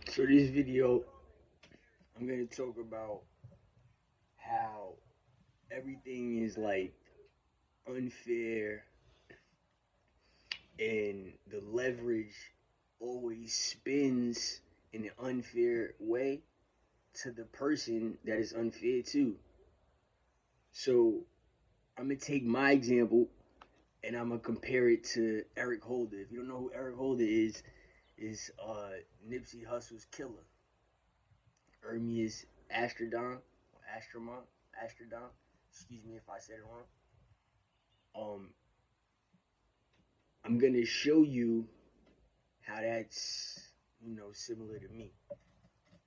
So this video, I'm gonna talk about how everything is like unfair and the leverage always spins in an unfair way to the person that is unfair to. So I'm gonna take my example and I'm gonna compare it to Eric Holder. If you don't know who Eric Holder is Nipsey Hussle's killer. Ermias Astrodon, Astromon, Astrodon. Excuse me if I said it wrong. Um, I'm gonna show you how that's similar to me,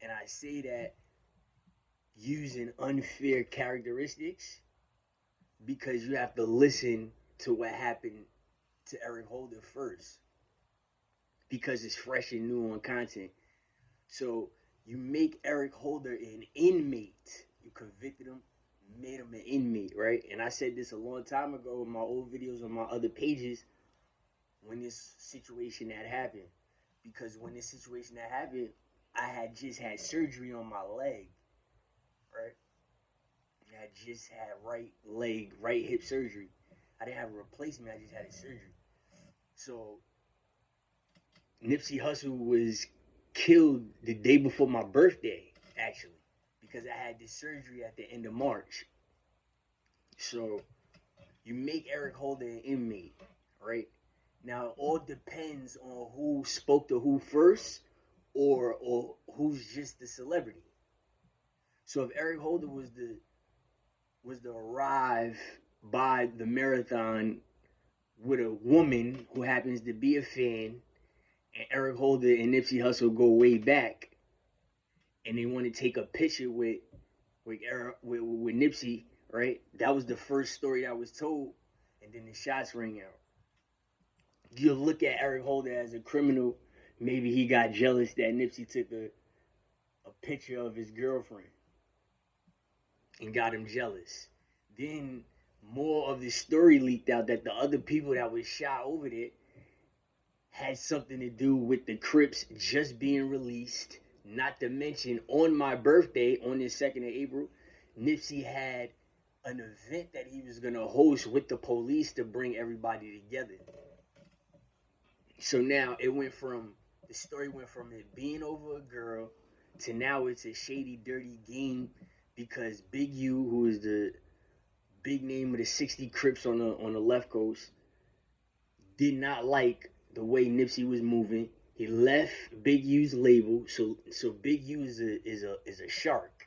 and I say that using unfair characteristics because you have to listen to what happened to Eric Holder first because it's fresh and new on content. So you make Eric Holder an inmate. You convicted him, made him an inmate, right? And I said this a long time ago in my old videos on my other pages when this situation had happened. Because when this situation had happened, I had just had surgery on my leg, right? I had just had right leg, right hip surgery. I didn't have a replacement, I just had a surgery. So Nipsey Hussle was killed the day before my birthday, actually, because I had this surgery at the end of March. So you make Eric Holder an inmate, right? Now it all depends on who spoke to who first, or who's just the celebrity. So if Eric Holder was to arrive by the marathon with a woman who happens to be a fan, and Eric Holder and Nipsey Hussle go way back, and they want to take a picture with Nipsey, right? That was the first story that was told, and then the shots rang out. You look at Eric Holder as a criminal. Maybe he got jealous that Nipsey took a picture of his girlfriend and got him jealous. Then more of the story leaked out that the other people that was shot over there had something to do with the Crips just being released. Not to mention, on my birthday, on the 2nd of April, Nipsey had an event that he was going to host with the police to bring everybody together. So now the story went from it being over a girl to now it's a shady, dirty game because Big U, who is the big name of the 60 Crips on the left coast, did not like the way Nipsey was moving. He left Big U's label, so Big U is a shark.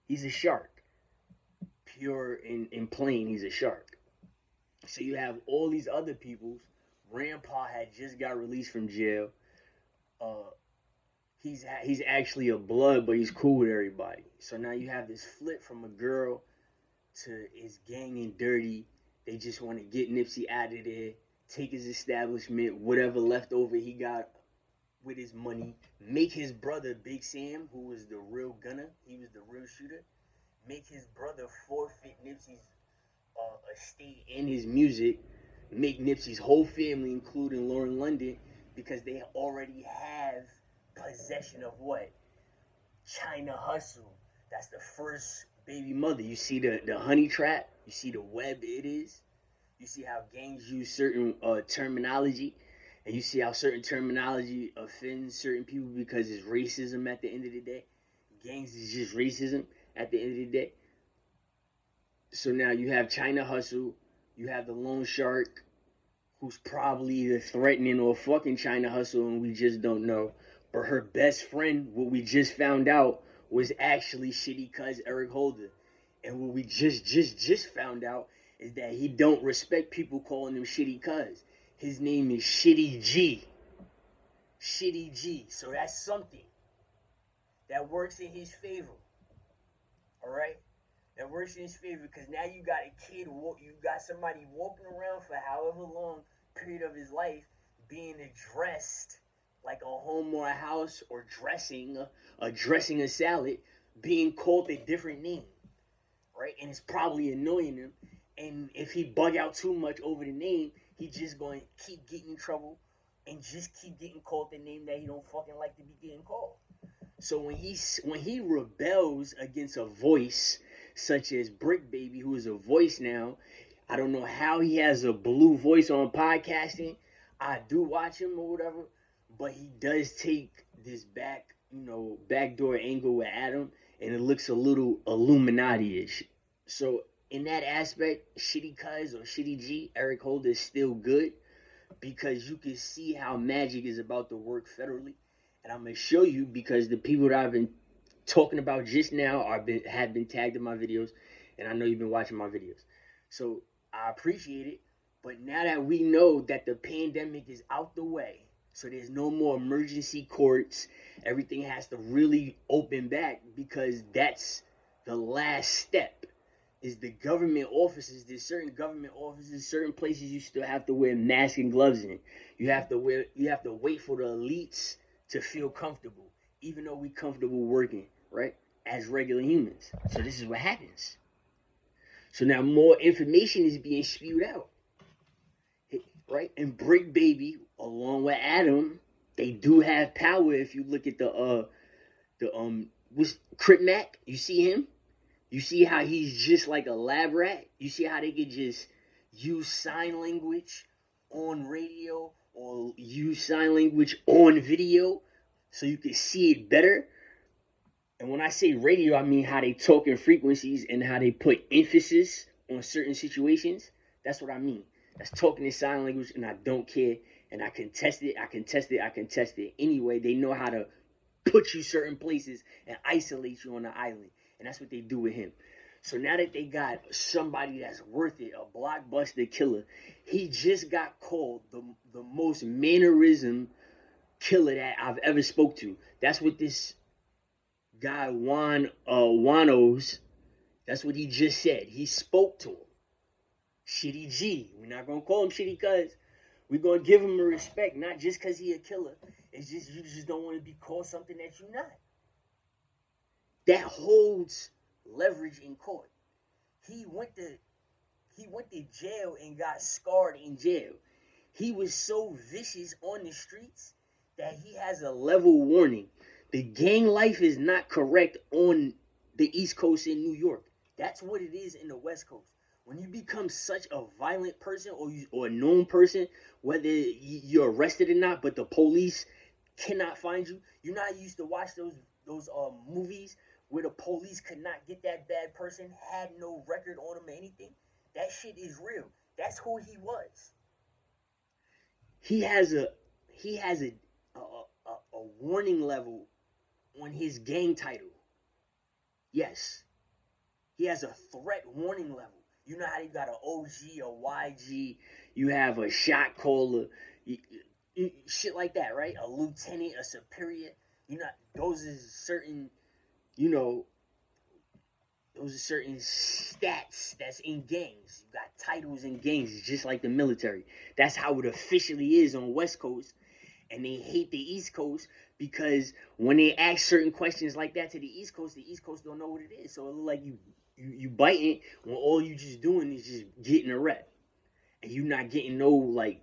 He's a shark, pure and plain. He's a shark. So you have all these other peoples. Rampart had just got released from jail. Uh, he's actually a blood, but he's cool with everybody. So now you have this flip from a girl to his gang and dirty. They just want to get Nipsey out of there, take his establishment, whatever leftover he got with his money, make his brother Big Sam, who was the real gunner, he was the real shooter, make his brother forfeit Nipsey's estate and his music, make Nipsey's whole family, including Lauren London, because they already have possession of what? China Hustle. That's the first baby mother. You see the honey trap. You see the web it is. You see how gangs use certain terminology, and you see how certain terminology offends certain people because it's racism at the end of the day. Gangs is just racism at the end of the day. So now you have China Hustle. You have the loan shark, who's probably either threatening or fucking China Hustle, and we just don't know. But her best friend, what we just found out, was actually Shitty Cuz Eric Holder. And what we just found out is that he don't respect people calling him Shitty Cuz. His name is Shitty G. Shitty G. So that's something that works in his favor. Alright? That works in his favor because now you got a kid, you got somebody walking around for however long period of his life being addressed like a home or a house or dressing a salad, being called a different name, right? And it's probably annoying him. And if he bug out too much over the name, he just going to keep getting in trouble and just keep getting called the name that he don't fucking like to be getting called. So when he rebels against a voice such as Brick Baby, who is a voice now, I don't know how he has a blue voice on podcasting. I do watch him or whatever, but he does take this backdoor angle with Adam, and it looks a little Illuminati-ish. So in that aspect, Shitty Cuz or Shitty G, Eric Holder is still good because you can see how magic is about to work federally. And I'm going to show you because the people that I've been talking about just now have been tagged in my videos, and I know you've been watching my videos. So I appreciate it. But now that we know that the pandemic is out the way, so there's no more emergency courts, everything has to really open back because that's the last step. Is the government offices. There's certain government offices, certain places you still have to wear masks and gloves in. You have to wait for the elites to feel comfortable, even though we comfortable working, right? As regular humans. So this is what happens. So now more information is being spewed out. Right? And Brick Baby, along with Adam, they do have power. If you look at what's Crip Mac, you see him? You see how he's just like a lab rat? You see how they could just use sign language on radio or use sign language on video so you can see it better? And when I say radio, I mean how they talk in frequencies and how they put emphasis on certain situations. That's what I mean. That's talking in sign language, and I don't care. And I can test it. Anyway, they know how to put you certain places and isolate you on the island. And that's what they do with him. So now that they got somebody that's worth it, a blockbuster killer, he just got called the most mannerism killer that I've ever spoke to. That's what this guy Wanos, that's what he just said. He spoke to him. Shitty G. We're not gonna call him Shitty Cuz. We're gonna give him a respect, not just cause he a killer. It's just you just don't want to be called something that you're not. That holds leverage in court. He went to jail and got scarred in jail. He was so vicious on the streets that he has a level warning. The gang life is not correct on the East Coast in New York. That's what it is in the West Coast. When you become such a violent person or a known person, whether you're arrested or not, but the police cannot find you. You're not used to watch those movies where the police could not get that bad person, had no record on him or anything. That shit is real. That's who he was. He has a warning level on his gang title. Yes. He has a threat warning level. You know how you got an OG, a YG, you have a shot caller, shit like that, right? A lieutenant, a superior. Those are certain, those are certain stats that's in gangs. You got titles in gangs, just like the military. That's how it officially is on West Coast. And they hate the East Coast because when they ask certain questions like that to the East Coast don't know what it is. So it look like you biting when all you just doing is just getting a rep. And you not getting no like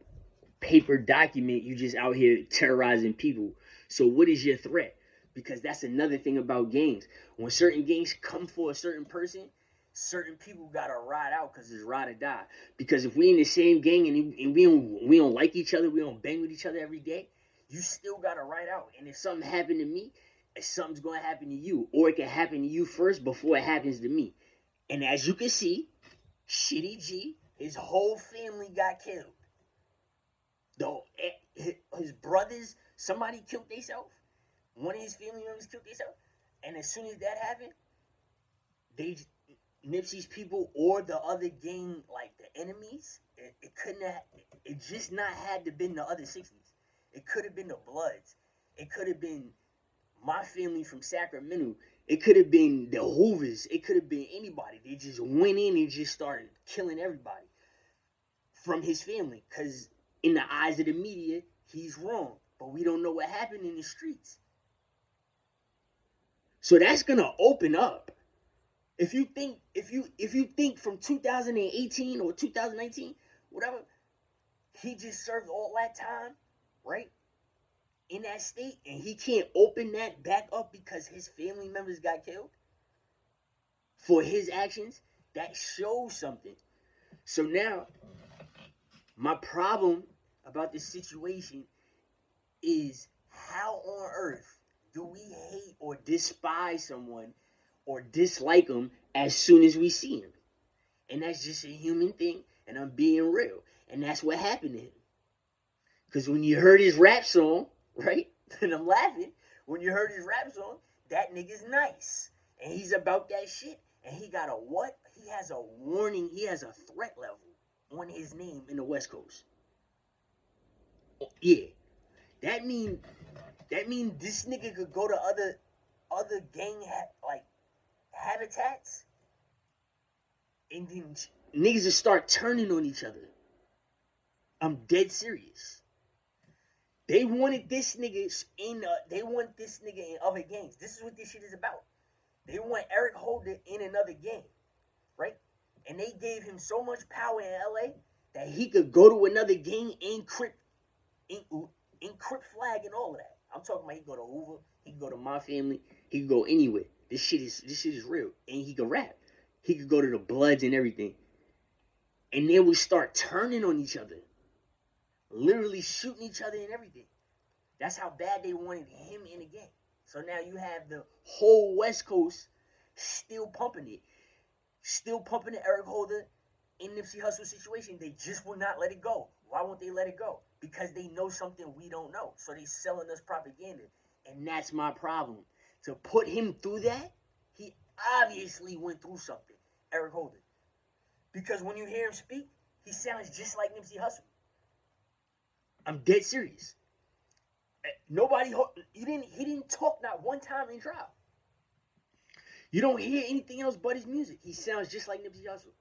paper document. You just out here terrorizing people. So what is your threat? Because that's another thing about gangs. When certain gangs come for a certain person, certain people gotta ride out because it's ride or die. Because if we in the same gang and we don't like each other, we don't bang with each other every day, you still gotta ride out. And if something happened to me, something's gonna happen to you, or it can happen to you first before it happens to me. And as you can see, Shitty G, his whole family got killed. Though his brothers, somebody killed themselves. One of his family members killed themselves. And as soon as that happened, Nipsey's people or the other gang, like the enemies, it just not had to been the other 60s. It could have been the Bloods. It could have been my family from Sacramento. It could have been the Hoovers. It could have been anybody. They just went in and just started killing everybody from his family. Because in the eyes of the media, he's wrong. But we don't know what happened in the streets. So that's going to open up. If you think from 2018 or 2019, whatever, he just served all that time right? In that state, and he can't open that back up because his family members got killed for his actions, that shows something. So now, my problem about this situation is, how on earth do we hate or despise someone or dislike them as soon as we see him? And that's just a human thing, and I'm being real. And that's what happened to him. Because when you heard his rap song, right? And I'm laughing. When you heard his rap song, that nigga's nice. And he's about that shit. And he got a what? He has a warning. He has a threat level on his name in the West Coast. Yeah. That mean this nigga could go to other gang like habitats, and then niggas will start turning on each other. I'm dead serious. They wanted this nigga in other gangs. This is what this shit is about. They want Eric Holder in another gang, right? And they gave him so much power in LA that he could go to another gang and Crip flag and all of that. I'm talking about he can go to Hoover, he can go to My Family, he can go anywhere. This shit is real. And he can rap. He could go to the Bloods and everything. And they would start turning on each other. Literally shooting each other and everything. That's how bad they wanted him in the game. So now you have the whole West Coast still pumping it. Still pumping the Eric Holder and Nipsey Hussle situation. They just will not let it go. Why won't they let it go? Because they know something we don't know. So they selling us propaganda. And that's my problem. To put him through that, he obviously went through something. Eric Holder. Because when you hear him speak, he sounds just like Nipsey Hussle. I'm dead serious. He didn't talk not one time in trial. You don't hear anything else but his music. He sounds just like Nipsey Hussle.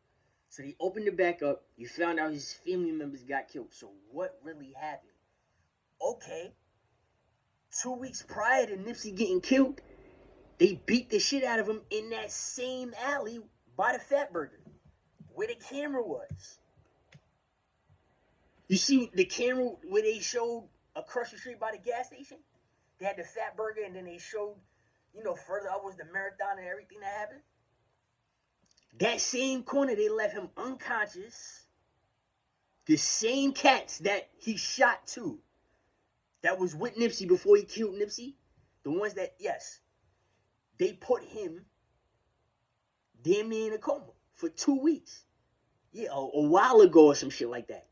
So they opened it back up. You found out his family members got killed. So what really happened? Okay. 2 weeks prior to Nipsey getting killed, they beat the shit out of him in that same alley by the Fat Burger, where the camera was. You see the camera where they showed across the street by the gas station? They had the Fat Burger, and then they showed, further up was the Marathon and everything that happened. That same corner, they left him unconscious. The same cats that he shot too, that was with Nipsey before he killed Nipsey, the ones that, yes, they put him damn near in a coma for 2 weeks. Yeah, a while ago or some shit like that.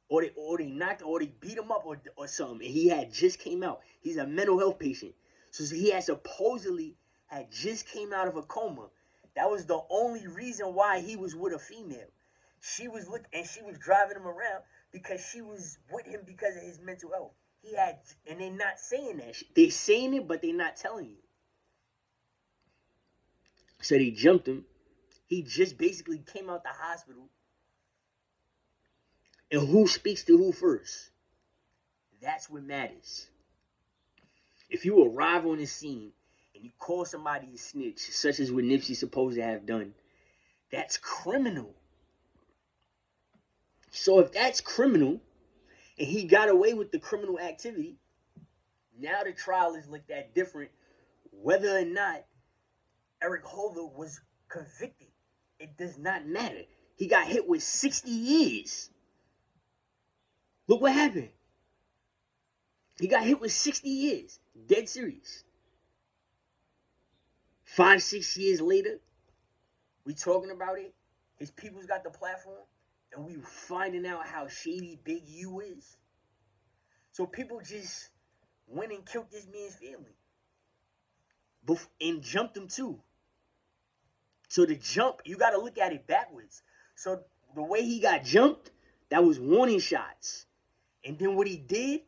Or they knocked, or they beat him up or something. And he had just came out. He's a mental health patient. So he had supposedly had just came out of a coma. That was the only reason why he was with a female. She was driving him around because she was with him because of his mental health. And they're not saying that shit. They're saying it, but they're not telling you. So they jumped him. He just basically came out the hospital. And who speaks to who first? That's what matters. If you arrive on the scene and you call somebody a snitch, such as what Nipsey's supposed to have done, that's criminal. So if that's criminal, and he got away with the criminal activity, now the trial is looked at different, whether or not Eric Holder was convicted. It does not matter. He got hit with 60 years. Look what happened. He got hit with 60 years. Dead serious. 5, 6 years later, we talking about it. His people's got the platform. And we finding out how shady Big U is. So people just went and killed this man's family. And jumped him too. So the jump, you got to look at it backwards. So the way he got jumped, that was warning shots. And then what he did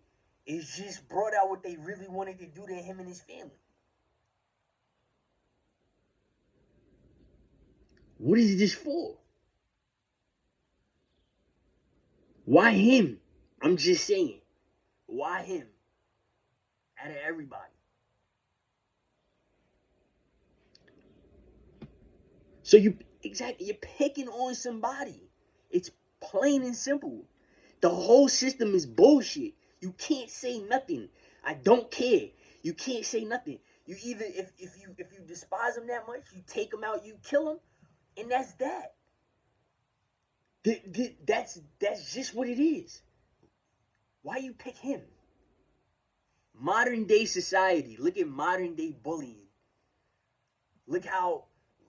is just brought out what they really wanted to do to him and his family. What is this for? Why him? I'm just saying. Why him? Out of everybody. So you're picking on somebody. It's plain and simple. The whole system is bullshit. You can't say nothing. I don't care. You can't say nothing. You either if you despise him that much, you take him out, you kill him, and that's that. That's just what it is. Why you pick him? Modern day society. Look at modern day bullying. Look how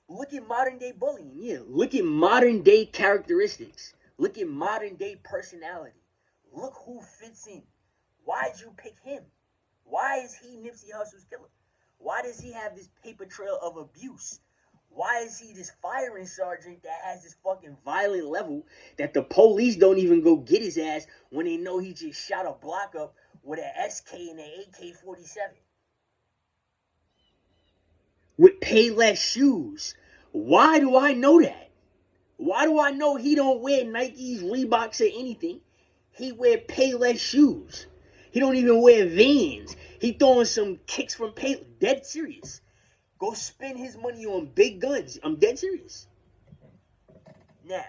look at modern day bullying. Yeah, look at modern day characteristics. Look at modern day personality. Look who fits in. Why'd you pick him? Why is he Nipsey Hussle's killer? Why does he have this paper trail of abuse? Why is he this firing sergeant that has this fucking violent level that the police don't even go get his ass when they know he just shot a block up with an SK and an AK-47? With Payless shoes. Why do I know that? Why do I know he don't wear Nikes, Reeboks, or anything? He wear Payless shoes. He don't even wear Vans. He throwing some kicks from Pay. Dead serious. Go spend his money on big guns. I'm dead serious. Now.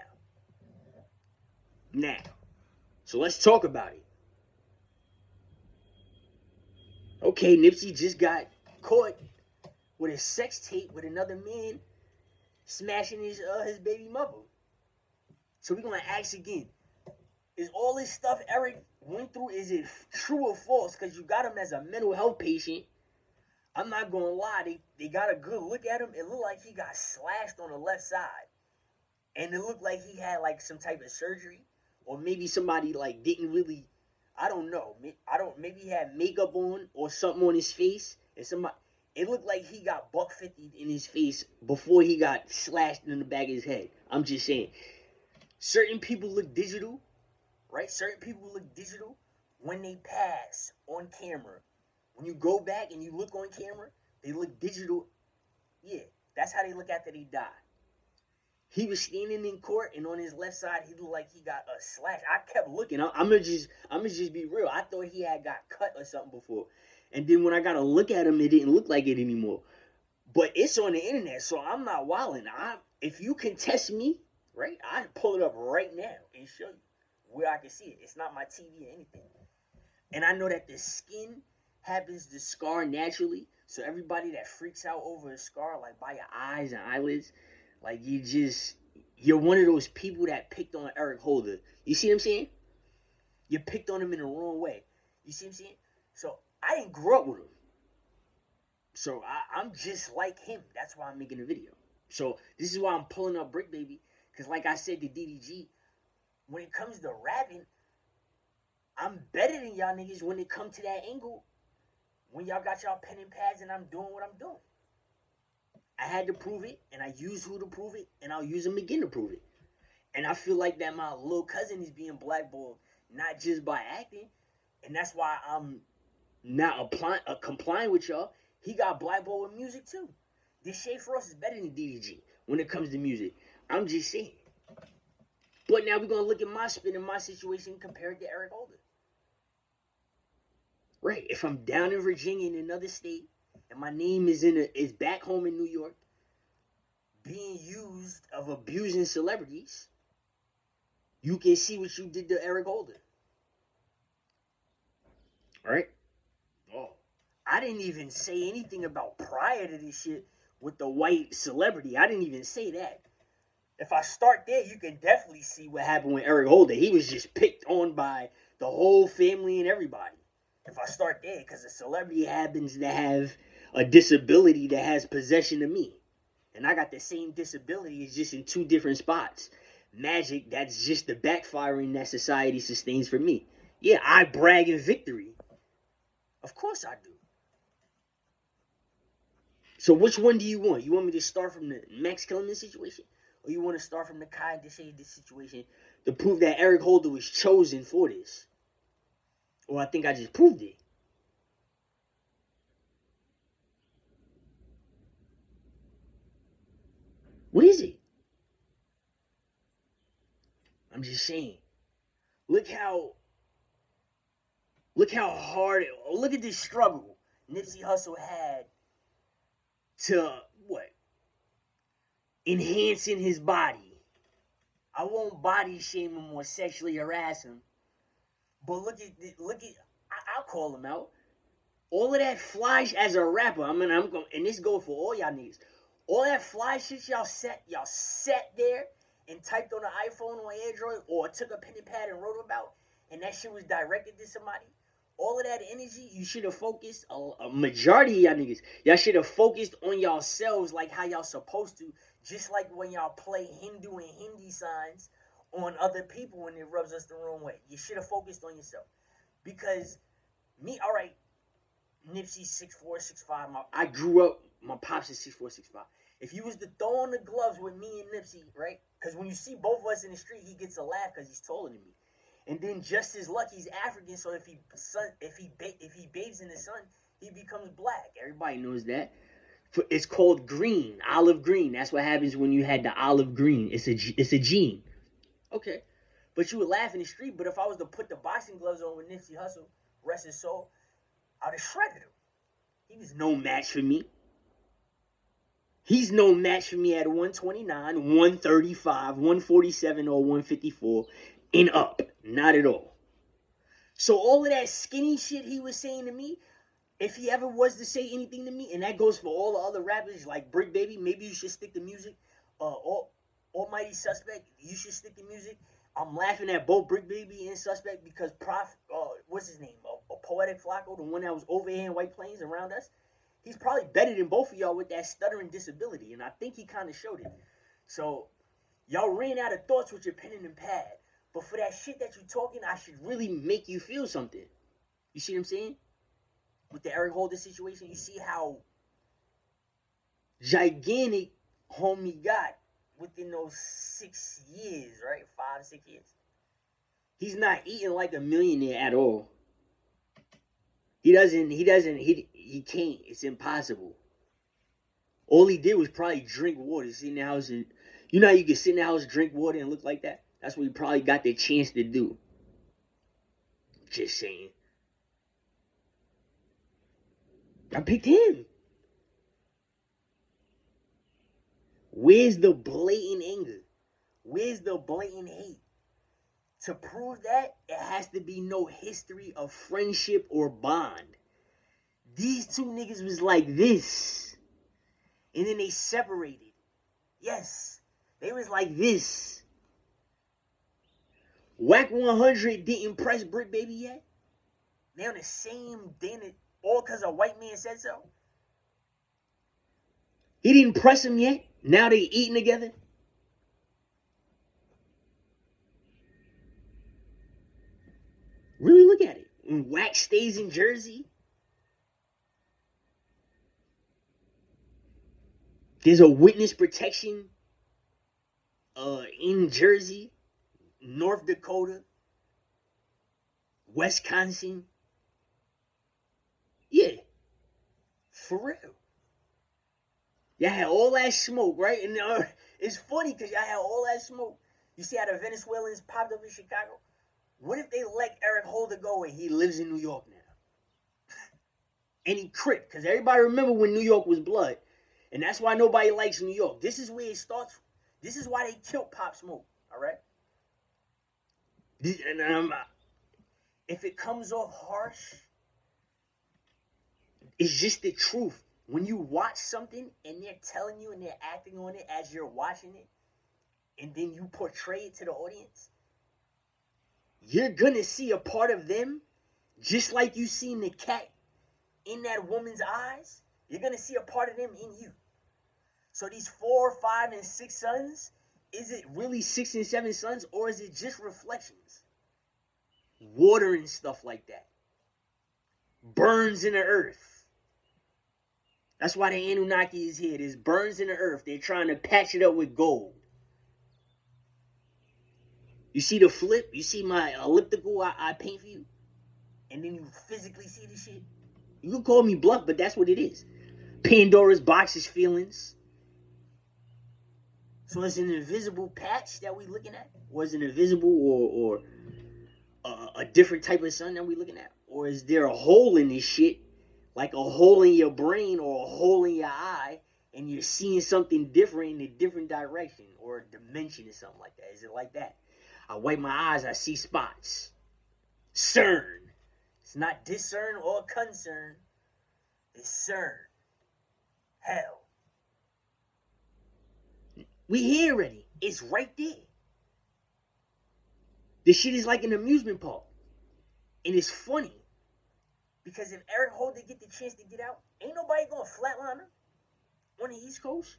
So let's talk about it. Okay, Nipsey just got caught with a sex tape with another man smashing his baby mother. So we're gonna ask again: is all this stuff Eric went through, is it true or false? Because you got him as a mental health patient. I'm not gonna lie, they got a good look at him. It looked like he got slashed on the left side, and it looked like he had like some type of surgery, or maybe somebody like didn't really. I don't know. Maybe he had makeup on or something on his face, and somebody. It looked like he got buck 50 in his face before he got slashed in the back of his head. I'm just saying. Certain people look digital, right? Certain people look digital when they pass on camera. When you go back and you look on camera, they look digital. Yeah, that's how they look after they die. He was standing in court, and on his left side, he looked like he got a slash. I kept looking. I'm gonna just be real. I thought he had got cut or something before, and then when I got to look at him, it didn't look like it anymore. But it's on the internet, so I'm not wilding. If you can test me, right, I pull it up right now and show you where I can see it. It's not my TV or anything. And I know that the skin happens to scar naturally. So everybody that freaks out over a scar, like by your eyes and eyelids, like you're one of those people that picked on Eric Holder. You see what I'm saying? You picked on him in the wrong way. You see what I'm saying? So I didn't grow up with him. So I'm just like him. That's why I'm making a video. So this is why I'm pulling up Brick Baby. Because like I said to DDG, when it comes to rapping, I'm better than y'all niggas when it come to that angle. When y'all got y'all pen and pads and I'm doing what I'm doing. I had to prove it, and I used who to prove it, and I'll use him again to prove it. And I feel like that my little cousin is being blackballed, not just by acting, and that's why I'm not complying with y'all. He got blackballed with music too. This Shay Frost is better than DDG when it comes to music. I'm just saying. But now we're gonna look at my spin and my situation compared to Eric Holder. Right. If I'm down in Virginia in another state, and my name is back home in New York, being used of abusing celebrities, you can see what you did to Eric Holder. All right? Oh, I didn't even say anything about prior to this shit with the white celebrity. I didn't even say that. If I start there, you can definitely see what happened with Eric Holder. He was just picked on by the whole family and everybody. If I start there, because a celebrity happens to have a disability that has possession of me. And I got the same disability, it's just in two different spots. Magic, that's just the backfiring that society sustains for me. Yeah, I brag in victory. Of course I do. So which one do you want? You want me to start from the Max Kellerman situation? Or you want to start from the Kai DeShay situation to prove that Eric Holder was chosen for this? Or I think I just proved it. What is it? I'm just saying. Look how hard. Look at this struggle Nipsey Hussle had to what? Enhancing his body. I won't body shame him or sexually harass him. But look at I'll call him out. All of that fly as a rapper, I'm going, and this go for all y'all niggas. All that fly shit y'all sat there and typed on an iPhone or Android or took a pen and pad and wrote about, and that shit was directed to somebody. All of that energy, you should have focused, a majority of y'all niggas, y'all should have focused on yourselves like how y'all supposed to, just like when y'all play Hindu and Hindi signs on other people when it rubs us the wrong way. You should have focused on yourself. Because me, all right, Nipsey 6'4", 6'5". I grew up, my pops is 6'4", 6'5". If you was to throw on the gloves with me and Nipsey, right? Because when you see both of us in the street, he gets a laugh because he's taller than me. And then just as luck, he's African, so if he bathes in the sun, he becomes black. Everybody knows that. It's called green, olive green. That's what happens when you had the olive green. It's a gene. Okay, but you would laugh in the street. But if I was to put the boxing gloves on with Nipsey Hussle, rest his soul, I'd have shredded him. He was no match for me. He's no match for me at 129, 135, 147, or 154 and up. Not at all. So all of that skinny shit he was saying to me, if he ever was to say anything to me, and that goes for all the other rappers like Brick Baby, maybe you should stick to music. Almighty Suspect, you should stick to music. I'm laughing at both Brick Baby and Suspect because what's his name? Poetic Flacco, the one that was over here in White Plains around us. He's probably better than both of y'all with that stuttering disability, and I think he kind of showed it. So y'all ran out of thoughts with your pen and pad. But for that shit that you're talking, I should really make you feel something. You see what I'm saying? With the Eric Holder situation, you see how gigantic homie got within those 6 years, right? 5, 6 years. He's not eating like a millionaire at all. He can't. It's impossible. All he did was probably drink water, sit in the house, and you know how you can sit in the house, drink water, and look like that? That's what he probably got the chance to do. Just saying. I picked him. Where's the blatant anger? Where's the blatant hate? To prove that, it has to be no history of friendship or bond. These two niggas was like this. And then they separated. Yes, they was like this. Wack 100 didn't press Brick Baby yet. They on the same thing, all because a white man said so. He didn't press him yet. Now they eating together. Really look at it. When Wack stays in Jersey, there's a witness protection in Jersey, North Dakota, Wisconsin. Yeah, for real. Y'all had all that smoke, right? And it's funny because y'all had all that smoke. You see how the Venezuelans popped up in Chicago? What if they let Eric Holder go and he lives in New York now? And he Crip, because everybody remember when New York was blood. And that's why nobody likes New York. This is where it starts. This is why they killed Pop Smoke, all right? If it comes off harsh, it's just the truth. When you watch something and they're telling you and they're acting on it as you're watching it, and then you portray it to the audience, you're gonna see a part of them, just like you seen the cat in that woman's eyes. You're gonna see a part of them in you. So these 4, 5, and 6 sons, is it really 6 and 7 sons, or is it just reflections? Water and stuff like that. Burns in the earth. That's why the Anunnaki is here. There's burns in the earth. They're trying to patch it up with gold. You see the flip? You see my elliptical I paint for you? And then you physically see the shit? You can call me bluff, but that's what it is. Pandora's box is feelings. So it's an invisible patch that we looking at? Or is it invisible or a different type of sun that we looking at? Or is there a hole in this shit? Like a hole in your brain or a hole in your eye, and you're seeing something different in a different direction or a dimension or something like that. Is it like that? I wipe my eyes, I see spots. CERN. It's not discern or concern. It's cern. Hell. We here already. It's right there. This shit is like an amusement park. And it's funny. Because if Eric Holder get the chance to get out, ain't nobody gonna flatline him on the East Coast.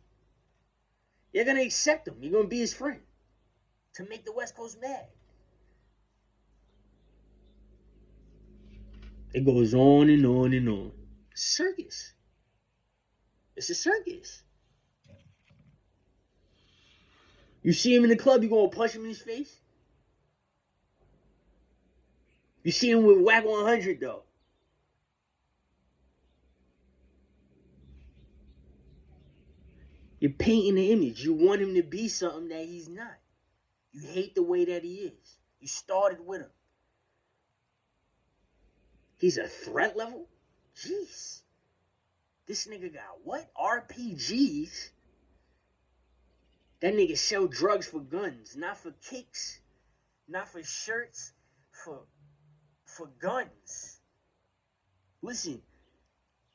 You're gonna accept him. You're gonna be his friend. To make the West Coast mad. It goes on and on and on. Circus. It's a circus. You see him in the club, you gonna punch him in his face? You see him with Wack 100 though. You're painting the image. You want him to be something that he's not. You hate the way that he is. You started with him. He's a threat level? Jeez. This nigga got what? RPGs? That nigga sell drugs for guns. Not for kicks. Not for shirts. For guns. Listen.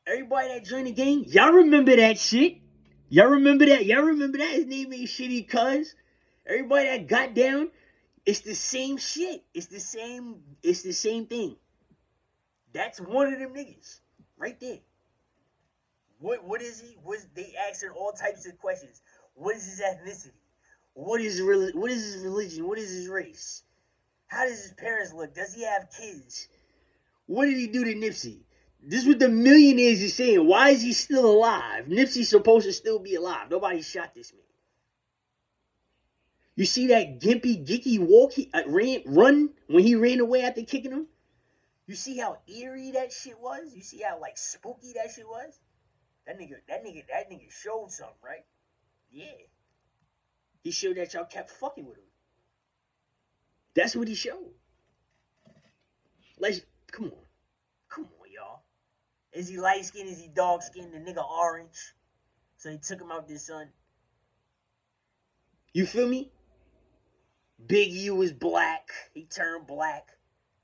Everybody that joined the gang, y'all remember that shit? Y'all remember that? Y'all remember that? His name ain't Shitty Cuz. Everybody that got down, it's the same shit. It's the same thing. That's one of them niggas. Right there. What is he? They asking all types of questions. What is his ethnicity? What is his religion? What is his race? How does his parents look? Does he have kids? What did he do to Nipsey? This is what the millionaires are saying. Why is he still alive? Nipsey's supposed to still be alive. Nobody shot this man. You see that gimpy, gicky walk run when he ran away after kicking him? You see how eerie that shit was? You see how like spooky that shit was? That nigga showed something, right? Yeah. He showed that y'all kept fucking with him. That's what he showed. Come on, y'all. Is he light skinned? Is he dark skinned? The nigga orange. So he took him out the sun. You feel me? Big U is black. He turned black.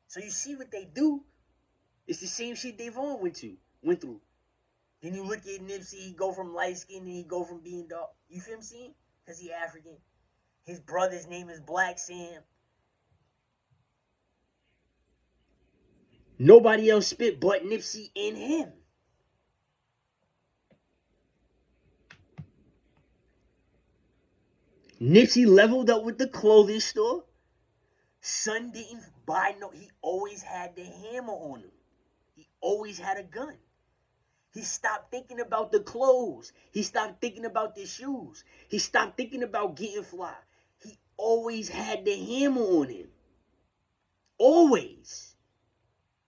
So you see what they do? It's the same shit Davon went through. Then you look at Nipsey, he go from light skin and he go from being dark. You feel me seeing? Because he African. His brother's name is Black Sam. Nobody else spit but Nipsey and him. Nipsey leveled up with the clothing store. Son didn't buy he always had the hammer on him. He always had a gun. He stopped thinking about the clothes. He stopped thinking about the shoes. He stopped thinking about getting fly. He always had the hammer on him. Always.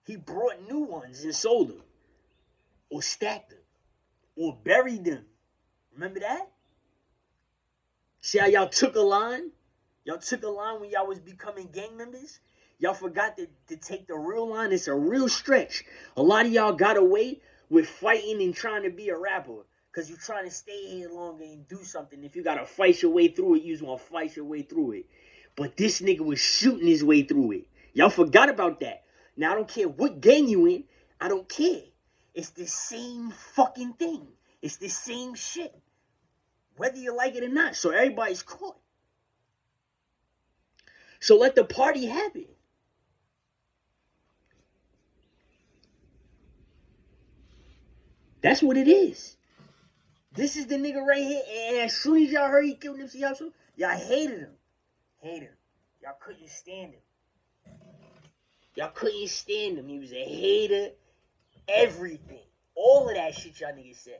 He brought new ones and sold them. Or stacked them. Or buried them. Remember that? See how y'all took a line? Y'all took a line when y'all was becoming gang members? Y'all forgot to take the real line. It's a real stretch. A lot of y'all got away with fighting and trying to be a rapper. Because you're trying to stay here longer and do something. If you got to fight your way through it, you just want to fight your way through it. But this nigga was shooting his way through it. Y'all forgot about that. Now, I don't care what gang you in. I don't care. It's the same fucking thing. It's the same shit. Whether you like it or not. So everybody's caught. So let the party happen. That's what it is. This is the nigga right here. And as soon as y'all heard he killed Nipsey Hussle, y'all hated him. Y'all couldn't stand him. Y'all couldn't stand him. He was a hater. Everything. All of that shit y'all niggas said.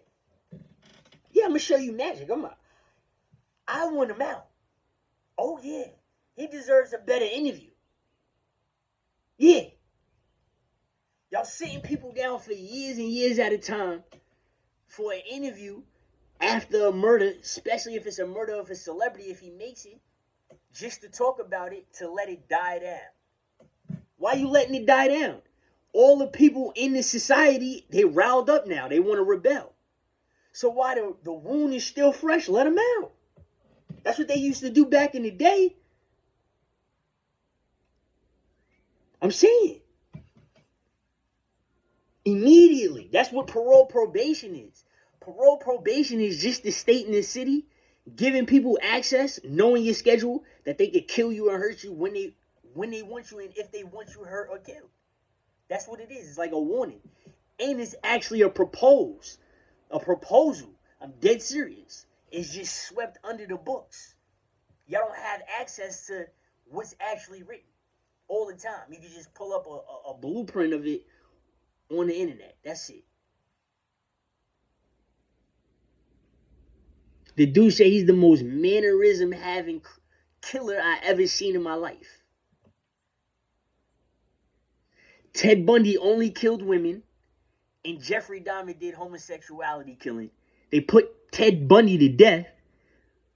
Yeah, I'm going to show you magic. I want him out. Oh, yeah. He deserves a better interview. Yeah. Y'all sitting people down for years and years at a time for an interview after a murder, especially if it's a murder of a celebrity, if he makes it, just to talk about it, to let it die down. Why you letting it die down? All the people in this society, they riled up now. They want to rebel. So why the wound is still fresh, let them out. That's what they used to do back in the day. I'm saying. Immediately. That's what parole probation is. Parole probation is just the state in the city giving people access, knowing your schedule, that they could kill you or hurt you when they want you and if they want you hurt or killed. That's what it is. It's like a warning. And it's actually a proposal. I'm dead serious. It's just swept under the books. Y'all don't have access to what's actually written all the time. You can just pull up a blueprint of it on the internet. That's it. The dude say he's the most mannerism having killer I ever seen in my life. Ted Bundy only killed women, and Jeffrey Dahmer did homosexuality killing. They put Ted Bundy to death,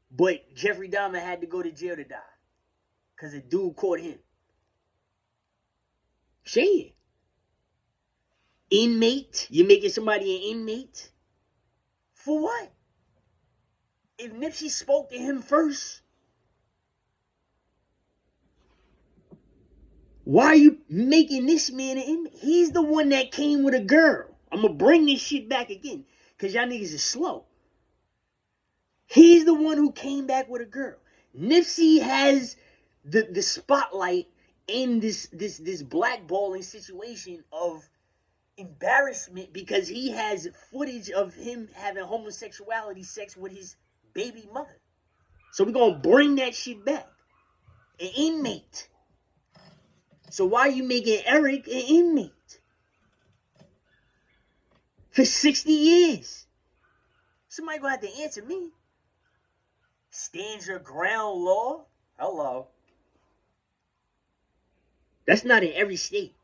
but Jeffrey Dahmer had to go to jail to die because a dude caught him. Shane. Inmate? You're making somebody an inmate? For what? If Nipsey spoke to him first, why are you making this man an inmate? He's the one that came with a girl. I'm going to bring this shit back again because y'all niggas is slow. He's the one who came back with a girl. Nipsey has the spotlight in this blackballing situation of embarrassment because he has footage of him having homosexuality sex with his baby mother. So we're going to bring that shit back. An inmate. So why are you making Eric an inmate? For 60 years. Somebody going to have to answer me. Stand your ground law? Hello. That's not in every state.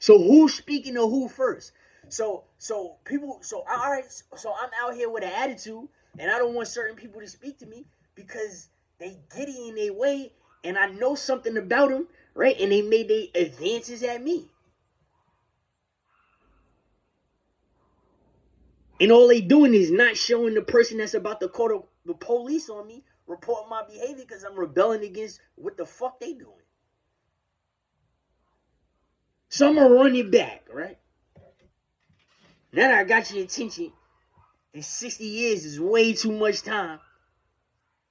So who's speaking to who first? So I'm out here with an attitude, and I don't want certain people to speak to me because they giddy in their way, and I know something about them, right? And they made their advances at me. And all they doing is not showing the person that's about to call the police on me, report my behavior because I'm rebelling against what the fuck they doing. So I'm gonna run it back, right? Now that I got your attention, and 60 years is way too much time,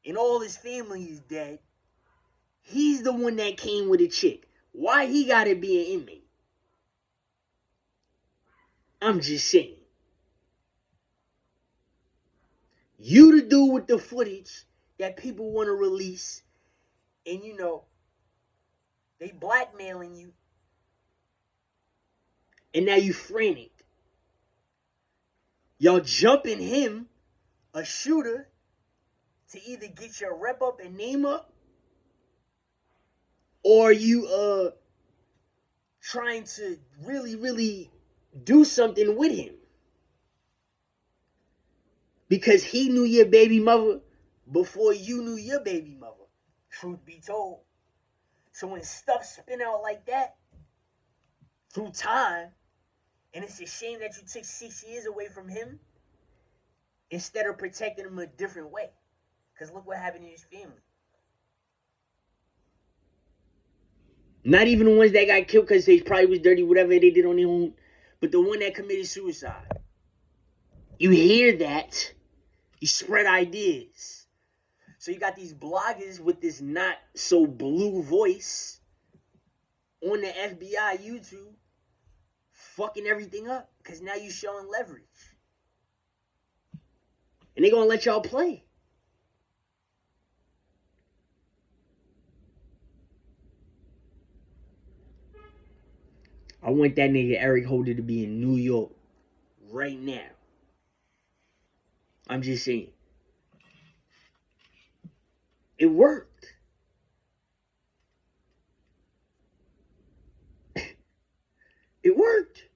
and all his family is dead, he's the one that came with a chick. Why he gotta be an inmate? I'm just saying. You to do with the footage that people want to release, and you know, they blackmailing you, and now you frantic. Y'all jumping him, a shooter, to either get your rep up and name up, or you trying to really do something with him. Because he knew your baby mother before you knew your baby mother. Truth be told. So when stuff spin out like that, through time, and it's a shame that you took 6 years away from him, instead of protecting him a different way. Because look what happened in his family. Not even the ones that got killed because they probably was dirty, whatever they did on their own, but the one that committed suicide. You hear that, you spread ideas. So you got these bloggers with this not so blue voice on the FBI YouTube fucking everything up because now you showing leverage. And they're going to let y'all play. I want that nigga Eric Holder to be in New York right now. I'm just saying. It worked. It worked.